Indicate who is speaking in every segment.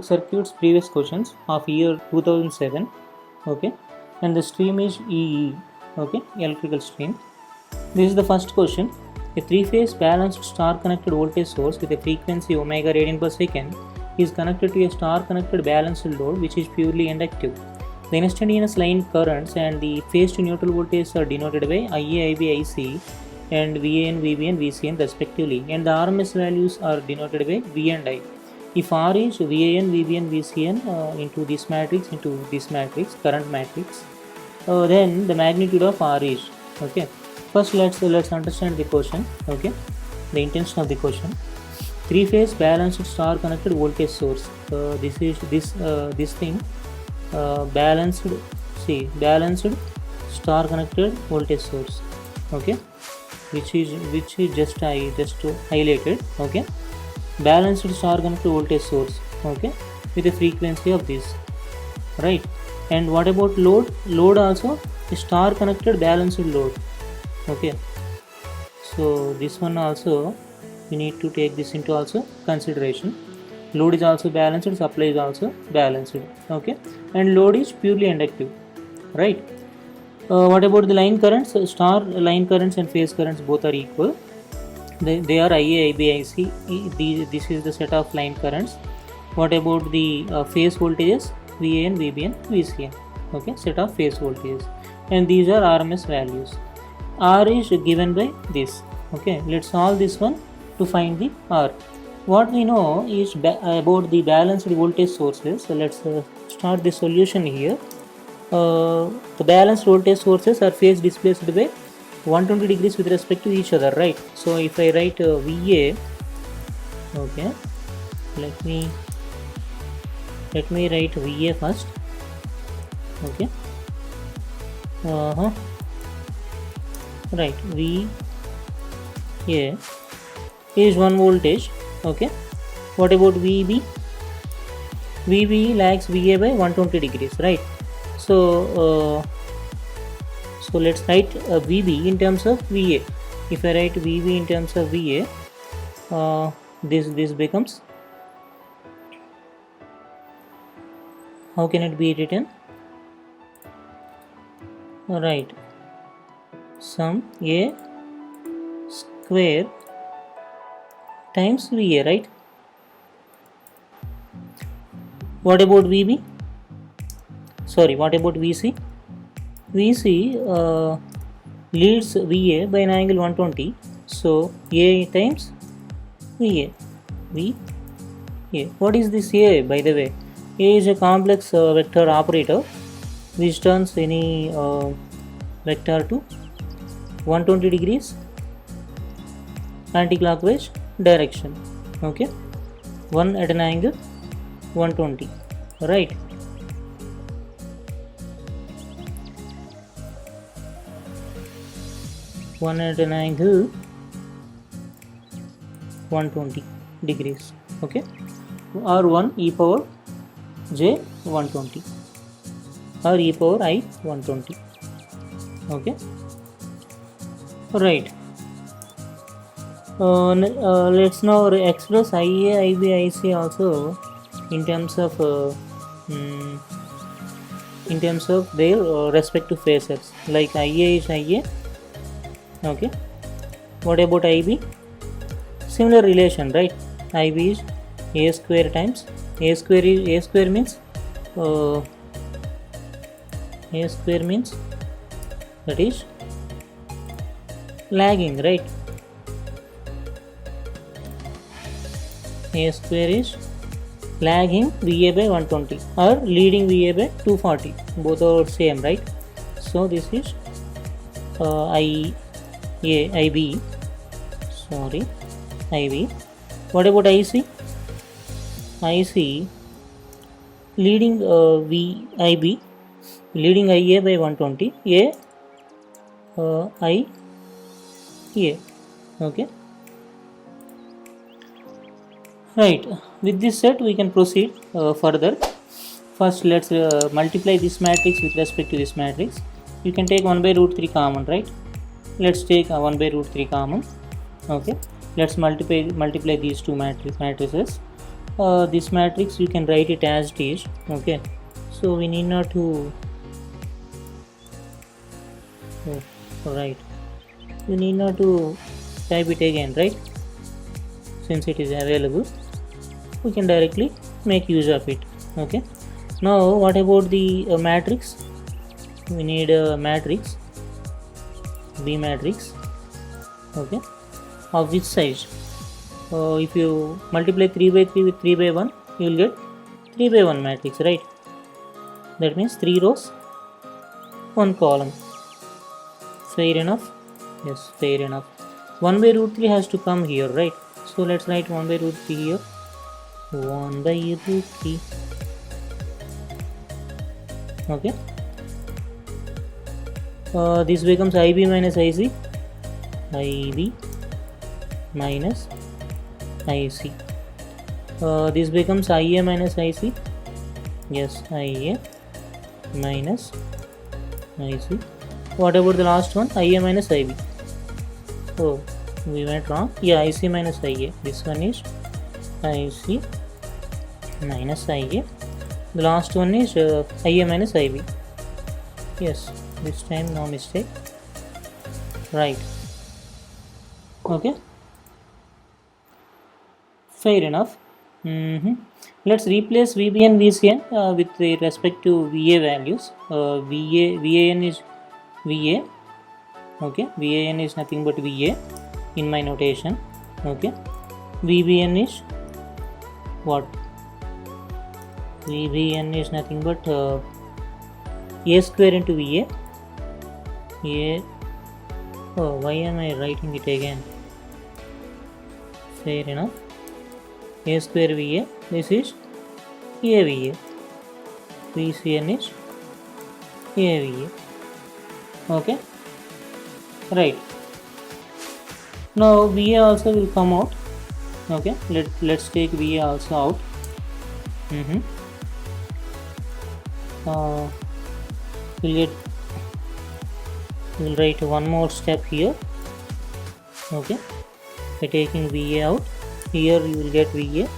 Speaker 1: circuits previous questions of year 2007. Okay, and the stream is EE. Okay, electrical stream. This is the first question. A three-phase balanced star-connected voltage source with a frequency omega radian per second is connected to a star-connected balanced load which is purely inductive. The instantaneous line currents and the phase to neutral voltages are denoted by IA, IB, IC and VAN, VBN, VCN respectively, and the RMS values are denoted by V and I. If R is VAN, VBN, VCN into this matrix, current matrix, then the magnitude of R is, okay. First let's understand the question, okay, the intention of the question. Three-phase balanced star-connected voltage source. This thing balanced star-connected voltage source, okay, which is just highlighted, okay. Balanced star-connected voltage source, okay, with a frequency of this, right. And what about load? Load also star-connected balanced load, okay. So this one also we need to take this into also consideration. Load is also balanced, supply is also balanced, okay, and load is purely inductive, right. What about the line currents? Star line currents and phase currents both are equal. They are IA, IB, IC. This is the set of line currents. What about the phase voltages? VAN, VBN, VCN, okay, set of phase voltages, and these are RMS values. R is given by this, okay. Let's solve this one to find the R. What we know is about the balanced voltage sources. So let's start the solution here. The balanced voltage sources are phase displaced by 120 degrees with respect to each other, right. So if I write VA, okay, let me write VA first, okay. Right, VA is one voltage, okay. What about VB? VB lags VA by 120 degrees, right. So let's write VB in terms of VA. If I write VB in terms of VA, this becomes, how can it be written? Right, sum A square times VA, right. What about VB? Sorry, what about VC? VC leads VA by an angle 120. So A times VA. What is this A, by the way? A is a complex vector operator which turns any vector to 120 degrees anti-clockwise direction, okay. One at an angle 120, right. One at an angle 120 degrees, okay. R1 e power j 120 or e power I 120, okay, right. Let's now express IA, IB, IC also in terms of their respective phases. Like IA is IA, okay. What about IB? Similar relation, right. IB is A square times A square means that is lagging, right. A square is lagging VA by 120 or leading VA by 240. Both are same, right. So this is IB. What about IC? IC leading IB, leading IA by 120. IA, okay. Right, with this set we can proceed further. First let's multiply this matrix with respect to this matrix. You can take 1 by root 3 common, right. Let's take 1 by root 3 common, okay. Let's multiply these two matrices. this matrix you can write it as it is. Okay, so we need not to right, you need not to type it again, right? Since it is available, we can directly make use of it. Okay, now what about the matrix? We need a matrix, B matrix. Okay, of which size? If you multiply 3 by 3 with 3 by 1, you will get 3 by 1 matrix, right? That means 3 rows, 1 column. Fair enough? Yes, fair enough. 1 by root 3 has to come here, right? So let's write 1 by root 3 here. 1 by root 3. Okay. This becomes IB minus IC. IB minus IC. This becomes IA minus IC. Yes, IA minus IC. What about the last one? IA minus IB. Oh, we went wrong. Yeah, IC minus IA. This one is IC minus IA. The last one is IA minus IB. Yes, this time no mistake. Right. Okay. Fair enough. Let's replace VB and VCN with respect to VA values. VAN is VA. Okay, VAN is nothing but VA in my notation. Okay, VBN is what? VBN is nothing but A square into VA. A. Oh, why am I writing it again? Fair enough. A square VA. This is AVA. VCN is AVA. Okay. Right. Now VA also will come out. Okay. Let's take VA also out. We'll write one more step here. Okay. By taking VA out, here you will get VA.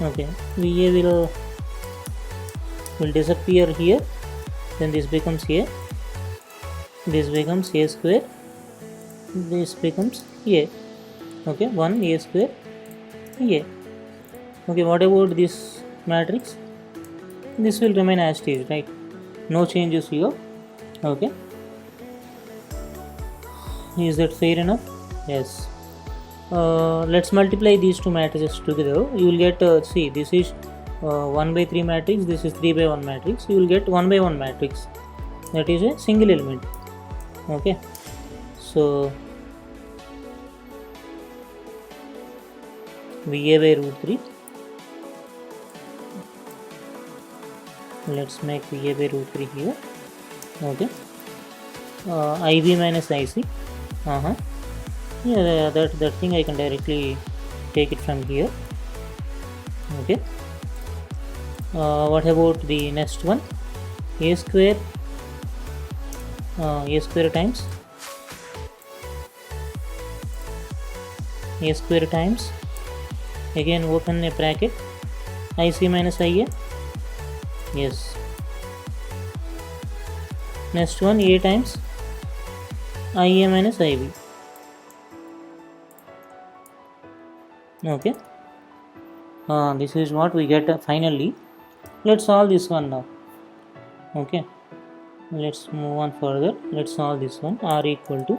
Speaker 1: Okay. VA will disappear here. Then this becomes A. This becomes A square. This becomes A. Okay. 1 A square A. Okay. What about this matrix? This will remain as it is, right? No changes here. Okay. Is that fair enough? Yes. Let's multiply these two matrices together. You will get, see, this is 1 by 3 matrix, this is 3 by 1 matrix. You will get 1 by 1 matrix. That is a single element. Okay. So, VA by root 3. Let's make VA by root 3 here. Okay. IB minus IC. Yeah, that thing I can directly take it from here. Okay. What about the next one? A square times A square times, again open a bracket, IC minus IA. Yes. Next one, A times IA minus IB. Okay. This is what we get finally. Let's solve this one now. Okay. Let's move on further. Let's solve this one. R equal to,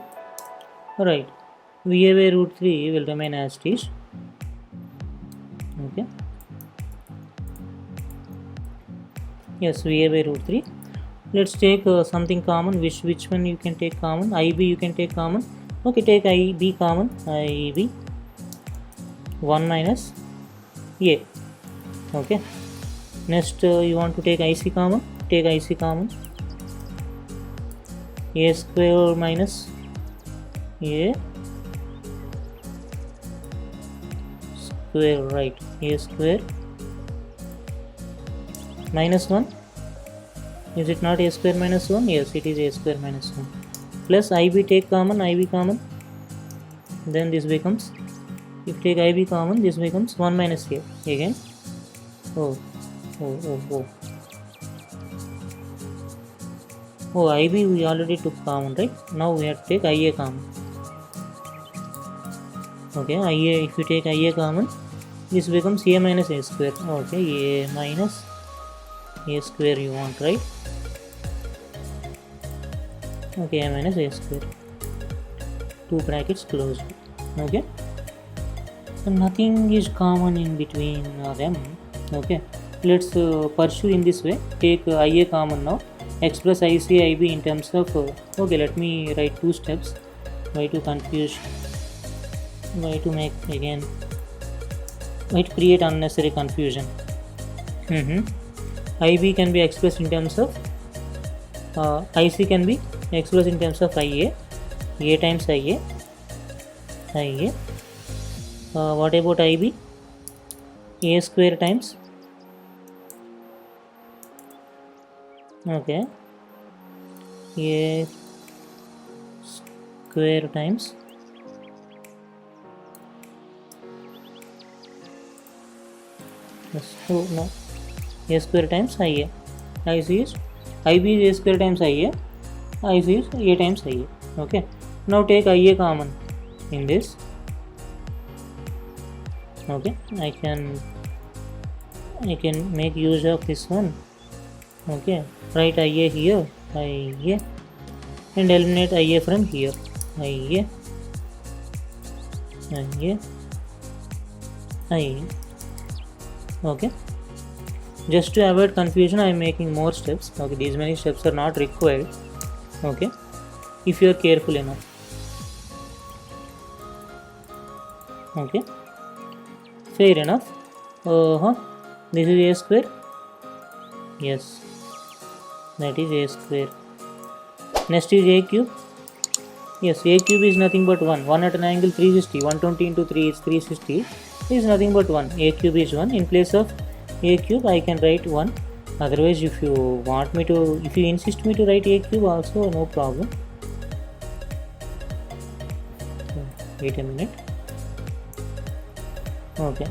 Speaker 1: right, VA by root 3 will remain as it is. Okay. Yes, VA by root 3. Let's take something common. Which one you can take common? IB you can take common. Okay, take IB common. IB 1 minus A. Okay. Next you want to take IC common. Take IC common. A square minus A square, right? A square minus 1. Is it not A square minus 1? Yes, it is A square minus 1. Plus IB, take common, IB common. then this becomes, if take ib common, this becomes 1 minus a again. Oh, ib we already took common, right? Now we have to take ia common. Okay, ia, if you take ia common, this becomes a minus a square. Okay, a minus a square you want, right? Okay, a minus a square, two brackets closed. Okay, so nothing is common in between them. Okay, let's pursue in this way. Take ia common now, express ic ib in terms of okay, let me write two steps. Why to confuse, why to make again, why to create unnecessary confusion. ib can be expressed in terms of ic can be expressed in terms of ia, a times ia. What about ib? A square times, okay, a square times so no, a square times ia. ic is ib is a square times ia, ic is a times ia. Okay, now take ia common in this. Okay, I can make use of this one. Okay, write ia here, ia, and eliminate ia from here, ia. Okay, just to avoid confusion I am making more steps. Okay, these many steps are not required. Okay, if you are careful enough. Okay, fair enough. This is a square. Yes, that is a square. Next is a cube. Yes, a cube is nothing but 1. 1 at an angle 360. 120 into 3 is 360. Is nothing but 1. A cube is 1. In place of a cube I can write 1. Otherwise, if you want me to, if you insist me to write a cube also, no problem. Wait a minute. Okay,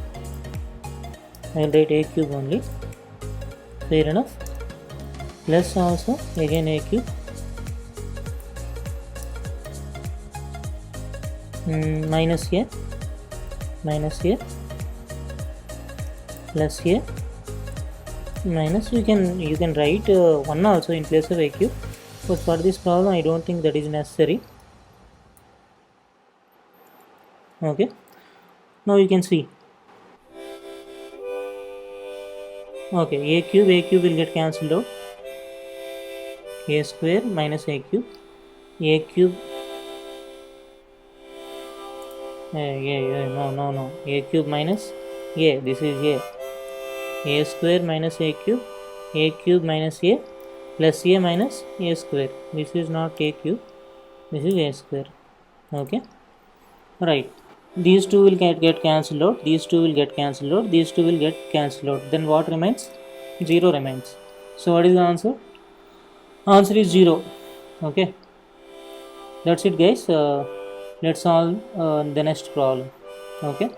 Speaker 1: I will write a cube only. Fair enough. Plus also again a cube. Minus here, plus here, minus. You can write 1 also in place of a cube, but for this problem I don't think that is necessary. Okay, now you can see. Okay, a cube will get cancelled out. A square minus a cube, a cube. No, a cube minus a, this is a square minus a cube minus a, plus a minus a square. This is not a cube, this is a square. Okay, right, these two will get cancelled out, these two will get cancelled out, these two will get cancelled out. Then what remains? 0 remains. So what is the answer? Answer is 0. Okay, that's it guys. Let's solve the next problem. Okay.